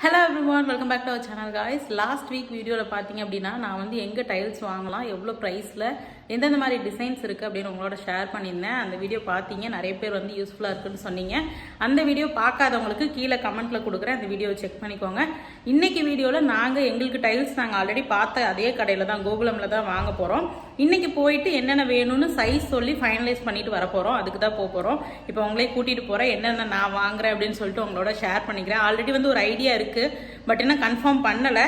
Hello everyone, welcome back to our channel guys. Last week video la pathinga appadina na vandu enga tiles vaangalam evlo price la endha mari designs irukku appdinu ungaloda share pannirnen and video pathinga nariya per vandu useful ah irukku sonneenga and video paakadhavangalukku keela comment la kudukuren and video check panikonga இன்னைக்கு வீடியோல நாங்க எங்களுக்கு tiles நாங்க already பார்த்த அதே கடையில தான் கோகுலம்ல தான் வாங்க போறோம். இன்னைக்கு போயிட்டு என்னென்ன வேணும்னு சைஸ் சொல்லி ஃபைனலைஸ் பண்ணிட்டு வர போறோம். அதுக்கு தான் போறோம். இப்போ உங்களை கூட்டிட்டு போறேன். என்னென்ன நான் வாங்குறேன் அப்படினு சொல்லிட்டு உங்களோட ஷேர் பண்ணிக்கிறேன். ஆல்ரெடி வந்து ஒரு ஐடியா இருக்கு. பட் என்ன கன்ஃபார்ம் பண்ணல.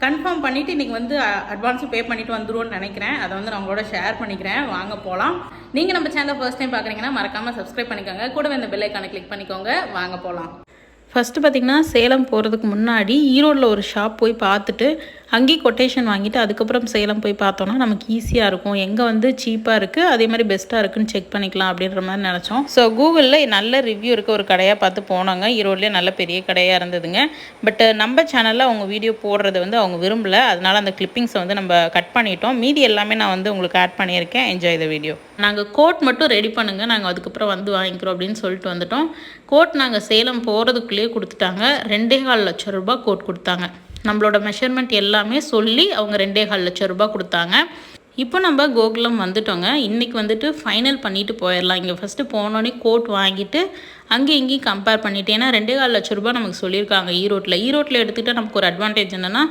கன்ஃபார்ம் பண்ணிட்டு இன்னைக்கு வந்து அட்வான்ஸ் பே பண்ணிட்டு வந்துருவோம்னு நினைக்கிறேன். அதை வந்து நான் உங்களோட ஷேர் பண்ணிக்கிறேன். வாங்க போலாம். நீங்க நம்ம சேனலை ஃபர்ஸ்ட் டைம் பார்க்கறீங்கன்னா மறக்காம சப்ஸ்கிரைப் பண்ணிக்கோங்க. கூடவே இந்த பெல் ஐகானை கிளிக் பண்ணிக்கோங்க. வாங்க போலாம். ஃபஸ்ட்டு பார்த்திங்கன்னா சேலம் போகிறதுக்கு முன்னாடி ஈரோடில் ஒரு ஷாப் போய் பார்த்துட்டு அங்கேயும் கொட்டேஷன் வாங்கிட்டு அதுக்கப்புறம் சேலம் போய் பார்த்தோன்னா நமக்கு ஈஸியாக இருக்கும். எங்கே வந்து சீப்பாக இருக்குது அதே மாதிரி பெஸ்ட்டாக இருக்குதுன்னு செக் பண்ணிக்கலாம் அப்படின்ற மாதிரி நினச்சோம். ஸோ கூகுளில் நல்ல ரிவ்யூ இருக்க ஒரு கடையாக பார்த்து போனாங்க. ஈரோட்லேயே நல்ல பெரிய கடையாக இருந்ததுங்க. பட் நம்ம சேனலில் அவங்க வீடியோ போடுறது வந்து அவங்க விரும்பலை. அதனால் அந்த கிளிப்பிங்ஸை வந்து நம்ம கட் பண்ணிட்டோம். மீதி எல்லாமே நான் வந்து உங்களுக்கு ஆட் பண்ணியிருக்கேன். Enjoy the video. நாங்கள் கோட் மட்டும் ரெடி பண்ணுங்கள், நாங்கள் அதுக்கப்புறம் வந்து வாங்கிக்கிறோம் அப்படின்னு சொல்லிட்டு வந்துட்டோம். கோட் நாங்கள் சேலம் போகிறதுக்குள்ளேயே கொடுத்துட்டாங்க. 2.25 லட்சம் ரூபாய் கோட் கொடுத்தாங்க. நம்மளோட மெஷர்மெண்ட் எல்லாமே சொல்லி அவங்க 2.25 லட்சம் ரூபாய் கொடுத்தாங்க. இப்போ நம்ம கோகுலம் வந்துட்டோங்க. இன்றைக்கி வந்துட்டு ஃபைனல் பண்ணிவிட்டு போயிடலாம். இங்கே ஃபஸ்ட்டு போனோடனே கோட் வாங்கிட்டு அங்கே இங்கேயும் கம்பேர் பண்ணிவிட்டு, ஏன்னா 2.25 லட்சம் ரூபாய் நமக்கு சொல்லியிருக்காங்க ஈரோட்டில் எடுத்துக்கிட்டால் நமக்கு ஒரு அட்வான்டேஜ் என்னென்னா,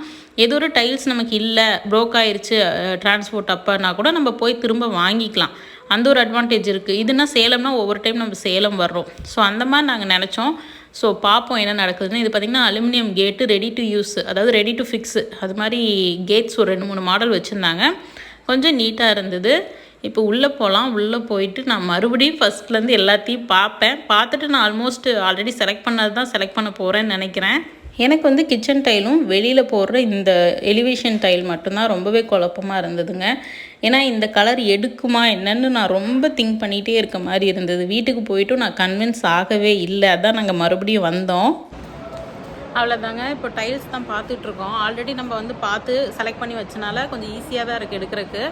ஏதோ ஒரு டைல்ஸ் நமக்கு இல்லை, ப்ரோக் ஆயிடுச்சு டிரான்ஸ்போர்ட் அப்போனா கூட நம்ம போய் திரும்ப வாங்கிக்கலாம். அந்த ஒரு அட்வான்டேஜ் இருக்குது. இதுனா சேலம்னா ஒவ்வொரு டைம் நம்ம சேலம் வர்றோம். ஸோ அந்த மாதிரி நாங்கள் நினச்சோம். ஸோ பார்ப்போம் என்ன நடக்குதுன்னு. இது பார்த்திங்கன்னா அலுமினியம் கேட்டு, ரெடி டு யூஸ், அதாவது ரெடி டு ஃபிக்ஸு, அது மாதிரி கேட்ஸ் ஒரு 2-3 மாடல் வச்சுருந்தாங்க. கொஞ்சம் நீட்டாக இருந்தது. இப்போ உள்ளே போகலாம். உள்ளே போயிட்டு நான் மறுபடியும் ஃபஸ்ட்லேருந்து எல்லாத்தையும் பார்த்துட்டு நான் ஆல்ரெடி செலக்ட் பண்ணது தான் செலக்ட் பண்ண போகிறேன்னு நினைக்கிறேன். எனக்கு வந்து கிச்சன் டைலும் வெளியில் போடுற இந்த எலிவேஷன் டைல் மட்டும்தான் ரொம்பவே குழப்பமாக இருந்ததுங்க. ஏன்னா இந்த கலர் எடுக்குமா என்னன்னு நான் ரொம்ப திங்க் பண்ணிகிட்டே இருக்க மாதிரி இருந்தது. வீட்டுக்கு போயிட்டும் நான் கன்வின்ஸ் ஆகவே இல்லை. அதான் நாங்கள் மறுபடியும் வந்தோம். அவ்வளோதாங்க. இப்போ டைல்ஸ் தான் பார்த்துட்ருக்கோம். ஆல்ரெடி நம்ம வந்து பார்த்து செலக்ட் பண்ணி வச்சனால கொஞ்சம் ஈஸியாக தான் இருக்குது எடுக்கிறதுக்கு.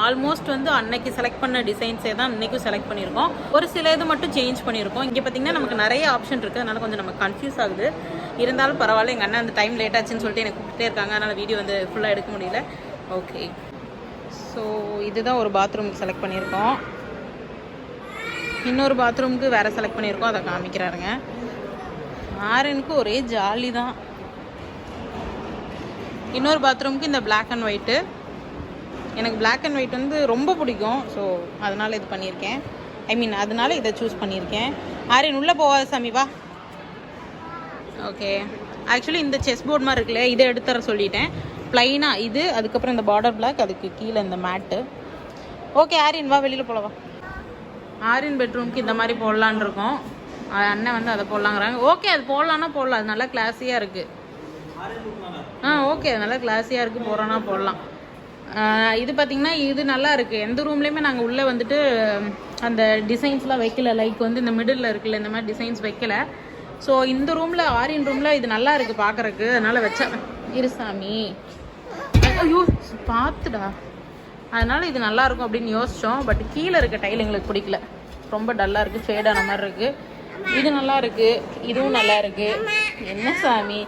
ஆல்மோஸ்ட் வந்து அன்னைக்கு செலக்ட் பண்ண டிசைன்ஸே தான் இன்றைக்கும் செலக்ட் பண்ணியிருக்கோம். ஒரு சில இது மட்டும் சேஞ்ச் பண்ணியிருக்கோம். இங்கே பார்த்திங்கன்னா நமக்கு நிறைய ஆப்ஷன் இருக்குது. அதனால் கொஞ்சம் நமக்கு கன்ஃபியூஸ் ஆகுது. இருந்தாலும் பரவாயில்ல. எங்கள் அண்ணன் அந்த டைம் லேட் ஆச்சுன்னு சொல்லிட்டு எனக்கு கூப்பிட்டே இருக்காங்க. அதனால் வீடியோ வந்து ஃபுல்லாக எடுக்க முடியல. ஓகே, ஸோ இதுதான் ஒரு பாத்ரூமுக்கு செலக்ட் பண்ணியிருக்கோம். இன்னொரு பாத்ரூமுக்கு வேறு செலக்ட் பண்ணியிருக்கோம். அதை காமிக்கிறாருங்க. ஆரனுக்கு ஒரே ஜாலி தான். இன்னொரு பாத்ரூமுக்கு இந்த பிளாக் அண்ட் ஒயிட்டு. எனக்கு பிளாக் அண்ட் ஒயிட் வந்து ரொம்ப பிடிக்கும். ஸோ அதனால் இது பண்ணியிருக்கேன். அதனால இதை சூஸ் பண்ணியிருக்கேன். ஆரியன் உள்ளே போகாத சாமி வா. ஓகே, ஆக்சுவலி இந்த செஸ் போர்ட் மாதிரி இருக்குல்ல, இதை எடுத்துற சொல்லிட்டேன். ப்ளைனாக இது, அதுக்கப்புறம் இந்த பார்டர் பிளாக், அதுக்கு கீழே இந்த மேட்டு. ஓகே ஆரியன் வா, வெளியில் போகலாம் வா. ஆரியன் பெட்ரூமுக்கு இந்த மாதிரி போடலான் இருக்கோம். அண்ணன் வந்து அதை போடலாங்கிறாங்க. ஓகே, அது போடலான்னா போடலாம். அது நல்லா கிளாஸியாக இருக்குது. ஓகே, அது நல்லா கிளாஸியாக இருக்குது. போகிறோன்னா போடலாம். இது பார்த்திங்கன்னா இது நல்லா இருக்குது. எந்த ரூம்லேயுமே நாங்கள் உள்ளே வந்துட்டு அந்த டிசைன்ஸ்லாம் வைக்கல. லைக் வந்து இந்த மிடில் இருக்குல்ல, இந்த மாதிரி டிசைன்ஸ் வைக்கல. ஸோ இந்த ரூமில், ஆரியன் ரூமில் இது நல்லா இருக்குது பார்க்குறக்கு. அதனால் வச்சேன். இருசாமி ஐயோ பார்த்துடா. அதனால் இது நல்லாயிருக்கும் அப்படின்னு யோசித்தோம். பட் கீழே இருக்க டைல் எங்களுக்கு பிடிக்கல. ரொம்ப டல்லாக இருக்குது, ஃபேடான மாதிரி இருக்குது. இது நல்லா இருக்குது, இதுவும் நல்லா இருக்குது. என்ன சாமி,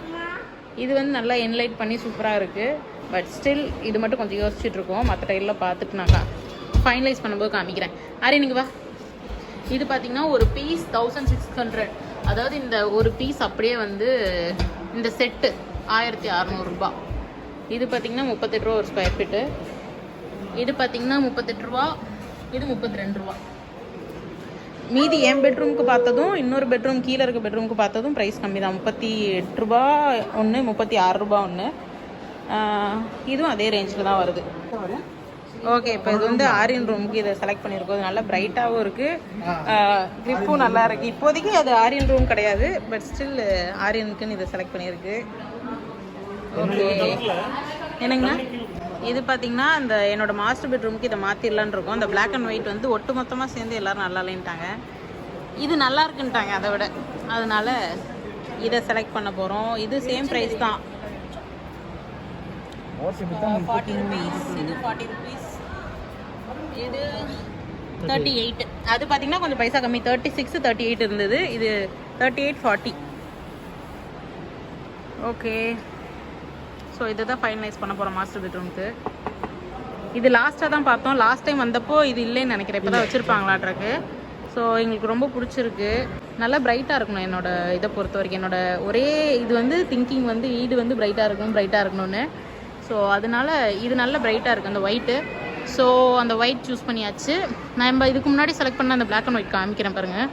இது வந்து நல்லா என்லைட் பண்ணி சூப்பராக இருக்குது. பட் ஸ்டில் இது மட்டும் கொஞ்சம் யோசிச்சுட்ருக்கோம். மற்ற டைலில் பார்த்துட்டு நான் ஃபைனலைஸ் பண்ணும்போது காமிக்கிறேன். அரே நீங்கள் வா. இது பார்த்திங்கன்னா ஒரு பீஸ் 1600. அதாவது இந்த ஒரு பீஸ் அப்படியே வந்து இந்த செட்டு 1600 ரூபா. இது பார்த்திங்கன்னா 38 ரூபா ஒரு ஸ்கொயர் ஃபீட்டு. இது பார்த்திங்கன்னா 38 ரூபா. இது 32 ரூபா. மீதி என் பெட்ரூமுக்கு பார்த்ததும் இன்னொரு பெட்ரூம் கீழே இருக்க பெட்ரூமுக்கு பார்த்ததும் ப்ரைஸ் கம்மி தான். 38 ரூபா ஒன்று, 36 ரூபா ஒன்று. இதுவும் அதே ரேஞ்சில் தான் வருது. ஓகே, இப்போ இது வந்து ஆரியன் ரூமுக்கு இதை செலக்ட் பண்ணியிருக்கோம். இது நல்லா பிரைட்டாகவும் இருக்குது, க்ரிப்பும் நல்லா இருக்குது. இப்போதைக்கு அது ஆரியன் ரூம் கிடையாது. பட் ஸ்டில் ஆரியனுக்குன்னு இதை செலக்ட் பண்ணியிருக்கு. ஓகே, என்னங்கண்ணா இது பார்த்திங்கன்னா இந்த என்னோட மாஸ்டர் பெட்ரூமுக்கு இதை மாற்றிடலான் இருக்கோம். இந்த பிளாக் அண்ட் ஒயிட் வந்து ஒட்டு மொத்தமாக சேர்ந்து எல்லோரும் நல்லா இல்லைன்ட்டாங்க. இது நல்லா இருக்குன்ட்டாங்க அதை விட. அதனால் இதை செலக்ட் பண்ண போகிறோம். இது சேம் ப்ரைஸ் தான், 40 rupees. இது 40 rupees. இது 38. அது பார்த்தீங்கன்னா கொஞ்சம் பைசா கம்மி, 36 38 இருந்தது. இது 38 40. ஓகே, ஸோ இதை தான் ஃபைனலைஸ் பண்ண போகிறோம் மாஸ்டர் பெட்ரூமுக்கு. இது லாஸ்ட்டாக தான் பார்த்தோம். லாஸ்ட் டைம் வந்தப்போ இது இல்லைன்னு நினைக்கிறேன், இப்போ தான் வச்சுருப்பாங்களாட்ருக்கு. ஸோ எங்களுக்கு ரொம்ப பிடிச்சிருக்கு. நல்லா பிரைட்டாக இருக்கணும் என்னோட இதை பொறுத்த வரைக்கும். என்னோட ஒரே இது வந்து திங்கிங் வந்து வீடு வந்து பிரைட்டாக இருக்கணும்னு. ஸோ அதனால இது நல்லா பிரைட்டாக இருக்குது அந்த ஒயிட்டு. ஸோ அந்த ஒயிட் சூஸ் பண்ணியாச்சு. நம்ம இதுக்கு முன்னாடி செலக்ட் பண்ண அந்த பிளாக் அண்ட் ஒயிட் காமிக்கிறேன் பாருங்கள்.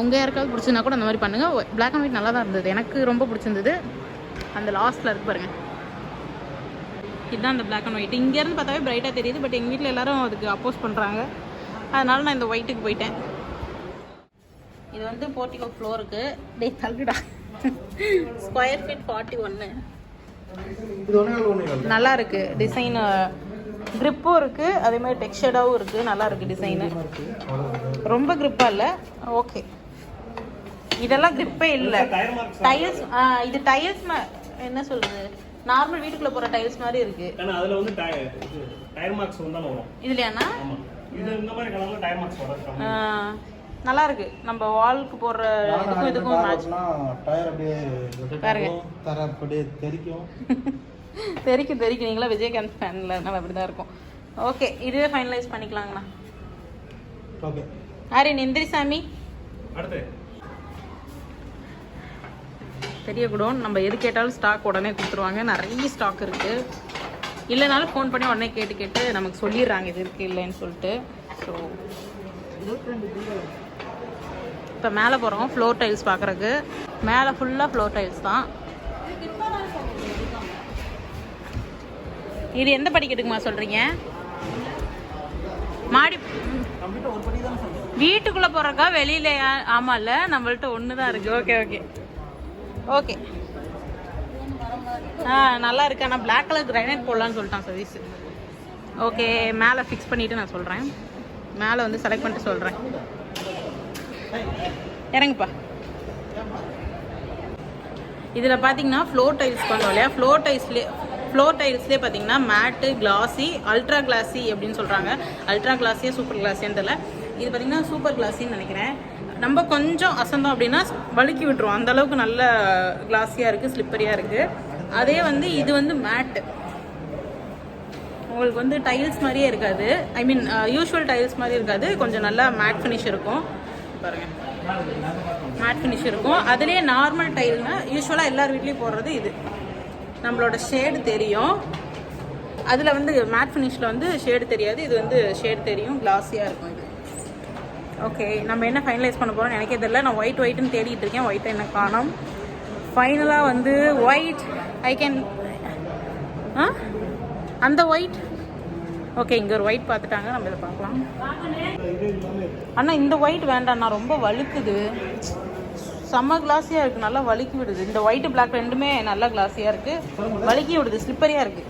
உங்கள் யாருக்காவது பிடிச்சிருந்தா கூட அந்த மாதிரி பண்ணுங்கள். பிளாக் அண்ட் ஒயிட் நல்லா தான் இருந்தது, எனக்கு ரொம்ப பிடிச்சிருந்தது. அந்த லாஸ்ட்டில் இருக்கு பாருங்கள், இதுதான் அந்த பிளாக் அண்ட் ஒயிட். இங்கேருந்து பார்த்தாவே பிரைட்டாக தெரியுது, பட் எங்கள் வீட்டில் எல்லோரும் அதுக்கு அப்போஸ் பண்ணுறாங்க. அதனால நான் இந்த ஒயிட்டுக்கு போயிட்டேன். இது வந்து போர்ட்டிகோ ஃப்ளோருக்கு தள்ளுடா ஸ்கொயர் ஃபீட் 41. நல்லா இருக்குது டிசைன், க்ரிப்பும் இருக்குது, அதே மாதிரி டெக்ஸ்சர்டாகவும் இருக்குது. நல்லா இருக்குது டிசைனு, ரொம்ப க்ரிப்பாக இல்லை. ஓகே, இதெல்லாம் க்ரிப்பே இல்லை. டைல்ஸ், இது டைல்ஸ் என்ன சொல்கிறது, நார்மல் வீட்டுக்குள்ளே போகிற டைல்ஸ் மாதிரி இருக்குது. இதுலையாண்ணா நல்லா இருக்கு. நம்ம வாலுக்கு போடுற இதுக்கும் மேட்ச். தெரிக்கும் நீங்களா விஜயகாந்த் ஃபேன்ல, நம்ம அப்படிதான் இருக்கும். ஓகே, இதுவே ஃபைனலைஸ் பண்ணிக்கலாங்கண்ணா. ஓகே ஆரின் எந்திரிசாமி. அடுத்து பெரிய குடோன், நம்ம எது கேட்டாலும் ஸ்டாக் உடனே கொடுத்துருவாங்க. நிறைய ஸ்டாக் இருக்கு. இல்லைனாலும் ஃபோன் பண்ணி உடனே கேட்டு நமக்கு சொல்லிடுறாங்க இது இருக்கு இல்லைன்னு சொல்லிட்டு. ஸோ இப்போ மேலே போகிறோம் ஃப்ளோர் டைல்ஸ் பார்க்குறக்கு. மேலே ஃபுல்லாக ஃப்ளோர் டைல்ஸ் தான். இது எந்த படிக்கட்டுக்குமா சொல்கிறீங்க? மாடி வீட்டுக்குள்ளே போகிறக்கா வெளியிலையா? ஆமாம்ல, நம்மள்ட்ட ஒன்று தான் இருக்குது. ஓகே ஓகே ஓகே, நல்லா இருக்கு. ஆனால் பிளாக் கலர் கிரைனைட் போடலான்னு சொல்லிட்டான் சதீஷ். ஓகே, மேலே ஃபிக்ஸ் பண்ணிவிட்டு நான் சொல்கிறேன். மேலே வந்து செலக்ட் பண்ணிட்டு சொல்கிறேன். இறங்குப்பா. இதில் பார்த்தீங்கன்னா ஃப்ளோர் டைல்ஸ் பண்ணோம் இல்லையா, ஃப்ளோர் டைல்ஸ்லேயே பார்த்தீங்கன்னா மேட்டு, கிளாஸி, அல்ட்ரா கிளாஸி அப்படின்னு சொல்கிறாங்க. அல்ட்ரா கிளாஸியா சூப்பர் கிளாஸியான்னு தெரியல. இது பார்த்தீங்கன்னா சூப்பர் கிளாஸின்னு நினைக்கிறேன். நம்ம கொஞ்சம் அசந்தோம் அப்படின்னா வழுக்கி விட்டுருவோம், அந்தளவுக்கு நல்ல கிளாஸியாக இருக்குது, ஸ்லிப்பரியாக இருக்குது. அதே வந்து இது வந்து மேட்டு, உங்களுக்கு வந்து டைல்ஸ் மாதிரியே இருக்காது. ஐ மீன் யூஷுவல் டைல்ஸ் மாதிரி இருக்காது, கொஞ்சம் நல்லா மேட் ஃபினிஷ் இருக்கும். பாருங்கள், மேட் ஃபினிஷ் இருக்கும். அதுலேயே நார்மல் டைல்னா யூஸ்வலாக எல்லார் வீட்லேயும் போடுறது இது. நம்மளோட ஷேடு தெரியும், அதில் வந்து மேட் ஃபினிஷில் வந்து ஷேடு தெரியாது. இது வந்து ஷேடு தெரியும், கிளாஸியாக இருக்கும் இது. ஓகே, நம்ம என்ன ஃபைனலைஸ் பண்ண போகிறோம்னு எனக்கே தெரியல. நான் ஒயிட்னு தேடிட்டு இருக்கேன், ஒயிட்டை என்ன காணோம். ஃபைனலாக வந்து ஒயிட் ஐ கேன் அந்த ஒயிட். ஓகே, இங்கே ஒரு ஒயிட் பார்த்துட்டாங்க, நம்ம இதை பார்க்கலாம். அண்ணா இந்த ஒயிட் வேண்டாண்ணா, ரொம்ப வழுக்குது. செம்ம கிளாஸியாக இருக்குது, நல்லா வழுக்கி விடுது. இந்த ஒயிட்டு பிளாக் ரெண்டுமே நல்லா கிளாஸியாக இருக்குது, வழுக்கி விடுது, ஸ்லிப்பரியாக இருக்குது.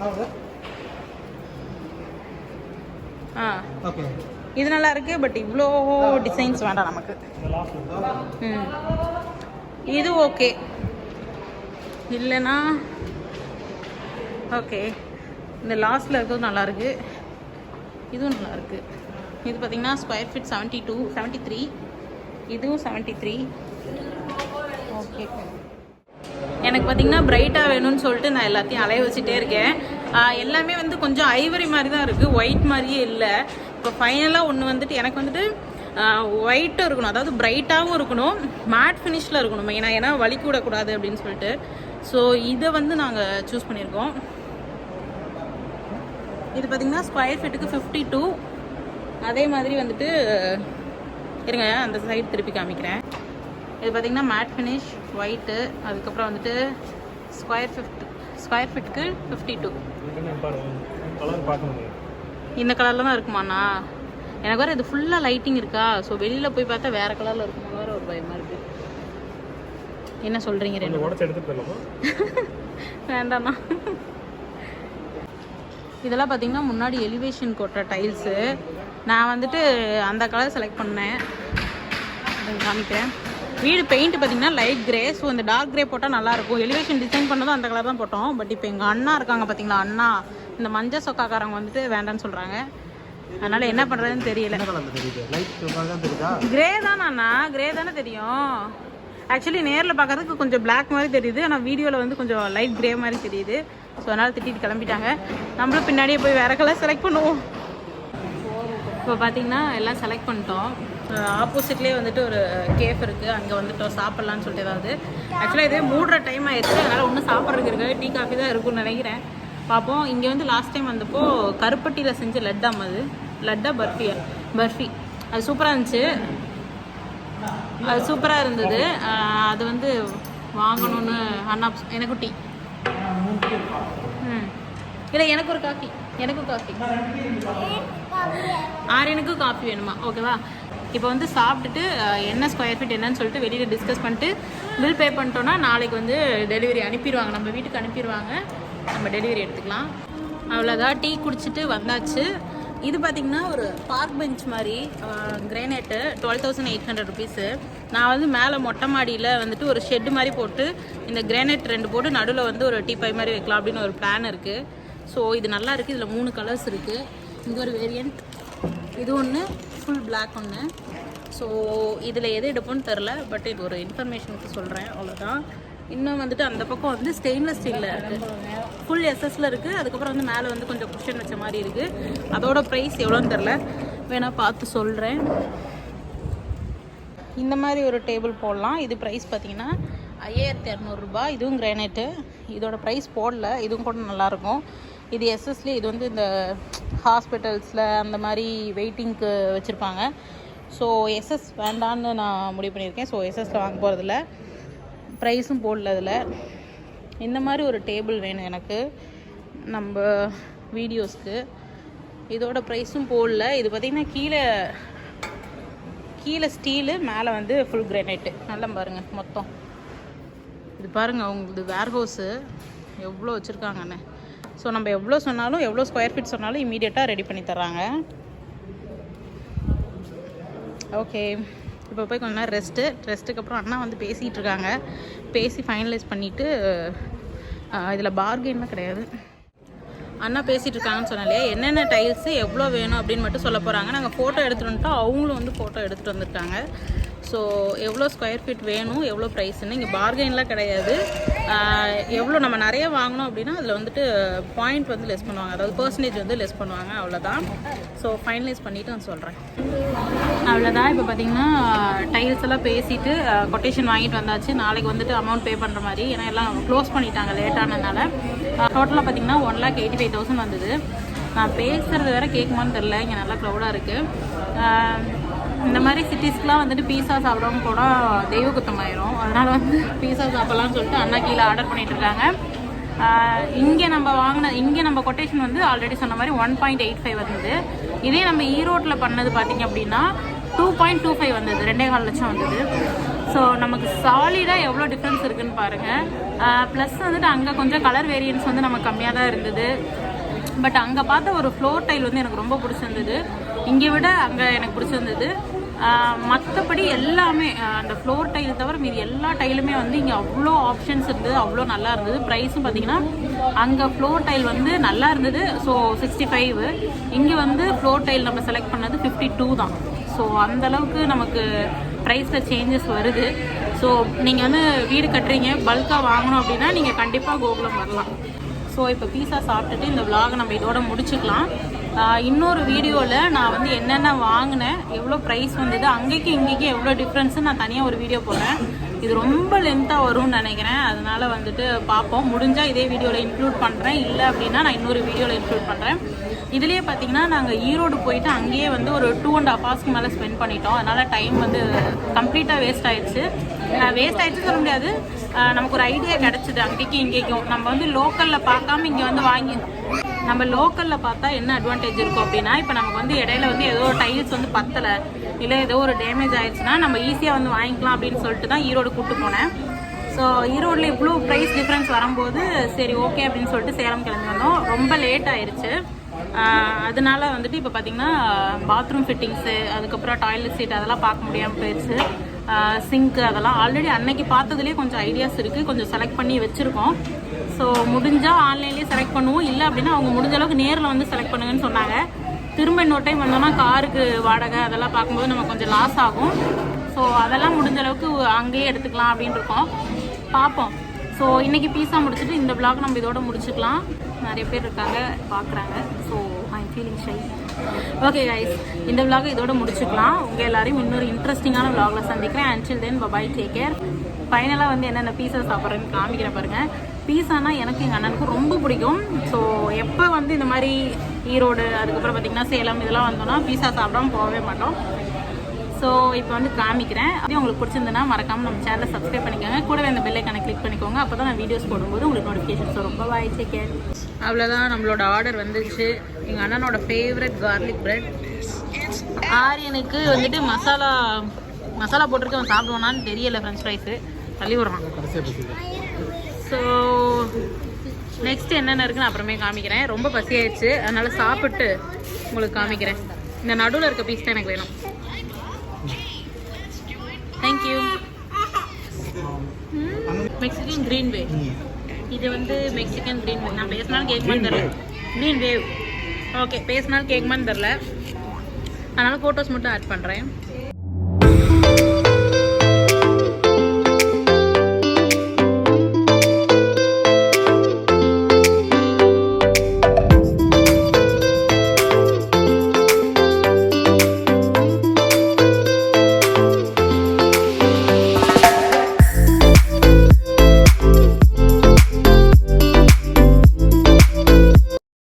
ஓகே, இது நல்லா இருக்குது, பட் இவ்வளோ டிசைன்ஸ் வேண்டாம் நமக்கு. இது ஓகே இல்லைன்னா ஓகே. இந்த லாஸ்ட்டில் இருக்கிறது நல்லாயிருக்கு, இதுவும் நல்லாயிருக்கு. இது பார்த்திங்கன்னா ஸ்கொயர் ஃபீட் 73, இதுவும் 73. ஓகே, எனக்கு பார்த்திங்கன்னா பிரைட்டாக வேணும்னு சொல்லிட்டு நான் எல்லாத்தையும் அலைய வச்சுட்டே இருக்கேன். எல்லாமே வந்து கொஞ்சம் ஐவரி மாதிரி தான் இருக்குது, ஒயிட் மாதிரியே இல்லை. இப்போ ஃபைனலாக ஒன்று வந்துட்டு எனக்கு வந்துட்டு ஒயிட்டும் இருக்கணும், அதாவது பிரைட்டாகவும் இருக்கணும், மேட் ஃபினிஷில் இருக்கணும் மெயினாக, ஏன்னா வலிக்கு விடக்கூடாது அப்படின்னு சொல்லிட்டு. ஸோ இதை வந்து நாங்கள் சூஸ் பண்ணியிருக்கோம். இது பார்த்திங்கன்னா ஸ்கொயர் ஃபீட்டுக்கு 52. அதே மாதிரி வந்துட்டு இருங்க, அந்த சைடு திருப்பி காமிக்கிறேன். இது பார்த்திங்கன்னா மேட் ஃபினிஷ் ஒயிட்டு, அதுக்கப்புறம் வந்துட்டு ஸ்கொயர் ஃபீட்டுக்கு 52. இந்த கலரில் தான் இருக்குமாண்ணா? எனக்கு வேறு இது ஃபுல்லாக லைட்டிங் இருக்கா, ஸோ வெளியில் போய் பார்த்தா வேறு கலரில் இருக்குமா வேறு ஒரு பயமாக இருக்குது. என்ன சொல்கிறீங்க? வேண்டாண்ணா. இதெல்லாம் பார்த்திங்கன்னா முன்னாடி எலிவேஷன் கொட்டுற டைல்ஸு. நான் வந்துட்டு அந்த கலர் செலக்ட் பண்ணேன், காமிக்கிறேன். வீடு பெயிண்ட் பார்த்திங்கன்னா லைட் கிரே, ஸோ இந்த டார்க் கிரே போட்டால் நல்லாயிருக்கும். எலிவேஷன் டிசைன் பண்ணதும் அந்த கலர் தான் போட்டோம். பட் இப்போ எங்கள் அண்ணா இருக்காங்க பார்த்தீங்களா, அண்ணா இந்த மஞ்சள் சொக்காக்காரங்க வந்துட்டு வேண்டான்னு சொல்கிறாங்க. அதனால் என்ன பண்ணுறதுன்னு தெரியல. கிரே தானே அண்ணா? கிரே தானே தெரியும். ஆக்சுவலி நேரில் பார்க்கறதுக்கு கொஞ்சம் பிளாக் மாதிரி தெரியுது, ஆனால் வீடியோவில் வந்து கொஞ்சம் லைட் கிரே மாதிரி தெரியுது. ஸோ அதனால் திட்டிட்டு கிளம்பிட்டாங்க. நம்மளும் பின்னாடியே போய் வேறு கலர் செலக்ட் பண்ணுவோம். இப்போ பார்த்தீங்கன்னா எல்லாம் செலக்ட் பண்ணிட்டோம். ஆப்போசிட்லேயே வந்துட்டு ஒரு கேஃப் இருக்குது, அங்கே வந்துட்டோம் சாப்பிட்லான்னு சொல்லிட்டு. ஏதாவது ஆக்சுவலாக இதே மூடுற டைம் ஆயிடுச்சு, அதனால் ஒன்றும் சாப்பிட்றதுக்கு இருக்குது, டீ காஃபி தான் இருக்குன்னு நினைக்கிறேன். பார்ப்போம். இங்கே வந்து லாஸ்ட் டைம் வந்தப்போ கருப்பட்டியில் செஞ்ச லட்டாம், அது லட்டா பர்ஃபி அது சூப்பராக இருந்துச்சு. அது சூப்பராக இருந்தது. அது வந்து வாங்கணும்னு அண்ணா எனக்கு டீ இல்லை எனக்கும் காஃபி ஆரியனுக்கும் காஃபி வேணுமா? ஓகேவா. இப்போ வந்து சாப்பிட்டுட்டு என்ன ஸ்கொயர் ஃபீட் என்னன்னு சொல்லிட்டு வெளியில் டிஸ்கஸ் பண்ணிட்டு பில் பே பண்ணிட்டோன்னா நாளைக்கு வந்து டெலிவரி அனுப்பிடுவாங்க, நம்ம வீட்டுக்கு அனுப்பிடுவாங்க, நம்ம டெலிவரி எடுத்துக்கலாம். அவ்வளோதான். டீ குடிச்சிட்டு வந்தாச்சு. இது பார்த்திங்கன்னா ஒரு பார்க் பெஞ்ச் மாதிரி கிரானைட்டு 12,800 ருபீஸு. நான் வந்து மேலே மொட்டை மாடியில் வந்துட்டு ஒரு ஷெட்டு மாதிரி போட்டு இந்த கிரானைட் 2 போட்டு நடுவில் வந்து ஒரு டீ பை மாதிரி வைக்கலாம் அப்படின்னு ஒரு பிளான் இருக்குது. ஸோ இது நல்லா இருக்குது. இதில் 3 கலர்ஸ் இருக்குது. இங்கே ஒரு வேரியண்ட், இது ஒன்று ஃபுல் பிளாக் ஒன்று. ஸோ இதில் எது எடுப்போன்னு தெரில, பட் இது ஒரு இன்ஃபர்மேஷனுக்கு சொல்கிறேன், அவ்வளோதான். இன்னும் வந்துட்டு அந்த பக்கம் வந்து ஸ்டெயின்லெஸ் ஸ்டீலில் இருக்குது, ஃபுல் எஸ்எஸ்ல இருக்குது. அதுக்கப்புறம் வந்து மேலே வந்து கொஞ்சம் குஷன் வச்ச மாதிரி இருக்குது. அதோட ப்ரைஸ் எவ்வளோன்னு தெரில, வேணால் பார்த்து சொல்கிறேன். இந்த மாதிரி ஒரு டேபிள் போடலாம். இது ப்ரைஸ் பார்த்திங்கன்னா 5,200 ரூபா. இதுவும் கிரானைட்டு. இதோட ப்ரைஸ் போடல, இதுவும் கூட நல்லாயிருக்கும். இது எஸ்எஸ்லேயே, இது வந்து இந்த ஹாஸ்பிட்டல்ஸில் அந்த மாதிரி வெயிட்டிங்க்கு வச்சுருப்பாங்க. ஸோ எஸ்எஸ் வேண்டான்னு நான் முடிவு பண்ணியிருக்கேன். ஸோ எஸ்எஸ்சில் வாங்க போகிறதில்ல, ப்ரைஸும் போடல அதில். இந்த மாதிரி ஒரு டேபிள் வேணும் எனக்கு நம்ம வீடியோஸ்க்கு. இதோட ப்ரைஸும் போடல. இது பார்த்திங்கன்னா கீழே ஸ்டீலு, மேலே வந்து ஃபுல் கிரானைட்டு. நல்லா பாருங்கள் மொத்தம். இது பாருங்கள் அவங்களுக்கு வேர்ஹவுஸு எவ்வளோ வச்சுருக்காங்கன்னு. ஸோ நம்ம எவ்வளோ சொன்னாலும், எவ்வளோ ஸ்கொயர் ஃபீட் சொன்னாலும் இமீடியட்டாக ரெடி பண்ணி தர்றாங்க. ஓகே, இப்போ போய் கொஞ்ச நேரம் ரெஸ்ட்டுக்கு அப்புறம் அண்ணா வந்து பேசிகிட்டு இருக்காங்க. பேசி ஃபைனலைஸ் பண்ணிவிட்டு, இதில் பார்கெயின்லாம் கிடையாது, அண்ணா பேசிகிட்டு இருக்காங்கன்னு சொன்னாலே என்னென்ன டைல்ஸு எவ்வளோ வேணும் அப்படின்னு மட்டும் சொல்ல போகிறாங்க. நாங்கள் ஃபோட்டோ எடுத்துகிட்டு வந்துட்டோம், அவங்களும் வந்து ஃபோட்டோ எடுத்துகிட்டு வந்திருக்காங்க. ஸோ எவ்வளோ ஸ்கொயர் ஃபீட் வேணும், எவ்வளோ ப்ரைஸுன்னு. இங்கே பார்கெயின்லாம் கிடையாது. எவ்வளோ நம்ம நிறைய வாங்கினோம் அப்படின்னா அதில் வந்துட்டு பாயிண்ட் வந்து லெஸ் பண்ணுவாங்க, அதாவது பர்சன்டேஜ் வந்து லெஸ் பண்ணுவாங்க, அவ்வளோதான். ஸோ ஃபைனலைஸ் பண்ணிவிட்டு நான் சொல்கிறேன். அவ்வளோதான். இப்போ பார்த்திங்கன்னா டைல்ஸ் எல்லாம் பேசிவிட்டு கொட்டேஷன் வாங்கிட்டு வந்தாச்சு. நாளைக்கு வந்துட்டு அமௌண்ட் பே பண்ணுற மாதிரி, ஏன்னா எல்லாம் க்ளோஸ் பண்ணிட்டாங்க லேட்டானதுனால. டோட்டலாக பார்த்திங்கன்னா 1,85,000 வந்தது. நான் பேசுகிறது வேறு கேட்குமான்னு தெரில, இங்கே நல்லா க்ளவுடாக இருக்குது. இந்த மாதிரி சிட்டிஸ்க்கெலாம் வந்துட்டு பீஸா சாப்பிடாம போனால் தெய்வ குத்தமாயிரும். அதனால் வந்து பீஸா சாப்பிட்லான்னு சொல்லிட்டு அண்ணா கீழே ஆர்டர் பண்ணிகிட்ருக்காங்க. இங்கே நம்ம கொட்டேஷன் வந்து ஆல்ரெடி சொன்ன மாதிரி 1.85 வந்தது. இதே நம்ம ஈரோட்டில் பண்ணது பார்த்திங்க அப்படின்னா 2.25 வந்தது, 2.25 லட்சம் வந்தது. ஸோ நமக்கு சாலிடாக எவ்வளோ டிஃப்ரென்ஸ் இருக்குதுன்னு பாருங்கள். ப்ளஸ் வந்துட்டு அங்கே கொஞ்சம் கலர் வேரியன்ஸ் வந்து நமக்கு கம்மியாக தான் இருந்தது. பட் அங்கே பார்த்த ஒரு ஃப்ளோர் டைல் வந்து எனக்கு ரொம்ப பிடிச்சிருந்தது, இங்கே விட அங்கே எனக்கு பிடிச்சிருந்தது. மற்றபடி எல்லாமே அந்த ஃப்ளோர் டைல் தவிர மீதி எல்லா டைலுமே வந்து இங்கே அவ்வளோ ஆப்ஷன்ஸ் இருந்தது, அவ்வளோ நல்லா இருந்தது. ப்ரைஸும் பார்த்திங்கன்னா அங்கே ஃப்ளோர் டைல் வந்து நல்லா இருந்தது, ஸோ 65. இங்கே வந்து ஃப்ளோர் டைல் நம்ம செலக்ட் பண்ணது 52 தான். ஸோ அந்தளவுக்கு நமக்கு ப்ரைஸில் சேஞ்சஸ் வருது. ஸோ நீங்கள் வந்து வீடு கட்டுறீங்க, பல்காக வாங்கணும் அப்படின்னா நீங்கள் கண்டிப்பாக கோகுலம் வரலாம். ஸோ இப்போ பீஸா சாப்பிட்டுட்டு இந்த விலாகை நம்ம இதோட முடிச்சுக்கலாம். இன்னொரு வீடியோவில் நான் வந்து என்னென்ன வாங்கினேன், எவ்வளோ ப்ரைஸ் வந்தது, அங்கேக்கு இங்கேக்கு எவ்வளோ டிஃப்ரென்ஸு நான் தனியாக ஒரு வீடியோ போடுறேன். இது ரொம்ப லென்த்தாக வரும்னு நினைக்கிறேன், அதனால் வந்துட்டு பார்ப்போம். முடிஞ்சால் இதே வீடியோவில் இன்க்ளூட் பண்ணுறேன், இல்லை அப்படின்னா நான் இன்னொரு வீடியோவில் இன்க்ளூட் பண்ணுறேன். இதுலேயே பார்த்திங்கன்னா நாங்கள் ஈரோடு போயிட்டு அங்கேயே வந்து ஒரு 2.5 ஹவர்ஸ்க்கு மேலே ஸ்பெண்ட் பண்ணிட்டோம். அதனால் டைம் வந்து கம்ப்ளீட்டாக வேஸ்ட் ஆயிடுச்சு சொல்ல முடியாது. நமக்கு ஒரு ஐடியா கிடச்சிது அங்கேக்கும் இங்கேக்கும். நம்ம வந்து லோக்கலில் பார்க்காம இங்கே வந்து வாங்கி, நம்ம லோக்கலில் பார்த்தா என்ன அட்வான்டேஜ் இருக்கும் அப்படின்னா, இப்போ நமக்கு வந்து இடையில வந்து ஏதோ டைல்ஸ் வந்து பத்தலை, இல்லை ஏதோ ஒரு டேமேஜ் ஆயிடுச்சுன்னா நம்ம ஈஸியாக வந்து வாங்கிக்கலாம் அப்படின்னு சொல்லிட்டு தான் ஈரோடு கூப்பிட்டு போனேன். ஸோ ஈரோடில் இவ்வளோ ப்ரைஸ் டிஃப்ரென்ஸ் வரும்போது சரி ஓகே அப்படின்னு சொல்லிட்டு சேலம் கிளம்பி வந்தோம். ரொம்ப லேட் ஆயிடுச்சு. அதனால வந்துட்டு இப்போ பார்த்திங்கன்னா பாத்ரூம் ஃபிட்டிங்ஸு, அதுக்கப்புறம் டாய்லெட் சீட் அதெல்லாம் பார்க்க முடியாமல் போயிடுச்சு. சிங்க்கு அதெல்லாம் ஆல்ரெடி அன்னைக்கு பார்த்ததுலேயே கொஞ்சம் ஐடியாஸ் இருக்குது, கொஞ்சம் செலக்ட் பண்ணி வச்சுருக்கோம். ஸோ முடிஞ்சால் ஆன்லைன்லேயே செலக்ட் பண்ணுவோம், இல்லை அப்படின்னா அவங்க முடிஞ்ச அளவுக்கு நேரில் வந்து செலக்ட் பண்ணுங்கன்னு சொன்னாங்க. திரும்ப இன்னொரு டைம் வந்தோம்னா காருக்கு வாடகை அதெல்லாம் பார்க்கும்போது நம்ம கொஞ்சம் லாஸ் ஆகும். ஸோ அதெல்லாம் முடிஞ்ச அளவுக்கு அங்கேயே எடுத்துக்கலாம் அப்படின்னு இருக்கோம். பார்ப்போம். ஸோ இன்றைக்கி பீஸா முடிச்சுட்டு இந்த vlog நம்ம இதோட முடிச்சுக்கலாம். நிறைய பேர் இருக்காங்க பார்க்குறாங்க. So I am feeling shy. Okay guys, இந்த vlog இதோட முடிச்சுக்கலாம். உங்கள் எல்லாரையும் இன்னொரு இன்ட்ரெஸ்டிங்கான vlogல சந்திக்கிறேன். Until then bye, take care. ஃபைனலாக வந்து என்னென்ன பீஸா சாப்பிட்றேன்னு காமிக்கிறேன் பாருங்கள். பீஸானா எனக்கு எங்கள் அண்ணனுக்கு ரொம்ப பிடிக்கும். ஸோ எப்போ வந்து இந்த மாதிரி ஈரோடு, அதுக்கப்புறம் பார்த்திங்கன்னா சேலம் இதெல்லாம் வந்தோன்னா பீஸா சாப்பிடாம போகவே மாட்டோம். ஸோ இப்போ வந்து காமிக்கிறேன். அப்படியே உங்களுக்கு பிடிச்சிருந்ததுன்னா மறக்காமல் நம்ம சேனலை சப்ஸ்கிரைப் பண்ணிக்கோங்க. கூடவே அந்த பெல் ஐக்கானை கிளிக் பண்ணிக்கோங்க. அப்போ தான் நான் வீடியோஸ் போடும்போது உங்களுக்கு நோட்டிஃபிகேஷன்ஸ் வரும். பாய், டேக் கேர். அவ்வளோதான், நம்மளோட ஆர்டர் வந்துச்சு. எங்கள் அண்ணனோட ஃபேவரட் கார்லிக் பிரெட். ஆரியனுக்கு வந்துட்டு மசாலா போட்டிருக்கு. அவன் சாப்பிடுவானான்னு தெரியலை. ஃப்ரெஞ்ச் ஃப்ரைஸு தள்ளி விடுறான். ஸோ நெக்ஸ்ட் என்னென்ன இருக்குன்னு அப்புறமே காமிக்கிறேன். ரொம்ப பசி ஆயிடுச்சு, அதனால் சாப்பிட்டு உங்களுக்கு காமிக்கிறேன். இந்த நடுவில் இருக்க பீஸ் தான் எனக்கு வேணும். தேங்க்யூ. Mexican green wave. இது வந்து மெக்சிகன் க்ரீன் வேவ். நான் பேசினாலும் கேட்குமான்னு தெரில. Green wave. ஓகே, பேசினாலும் கேட்குமான்னு தெரில. அதனால் ஃபோட்டோஸ் மட்டும் ஆட் பண்ணுறேன்.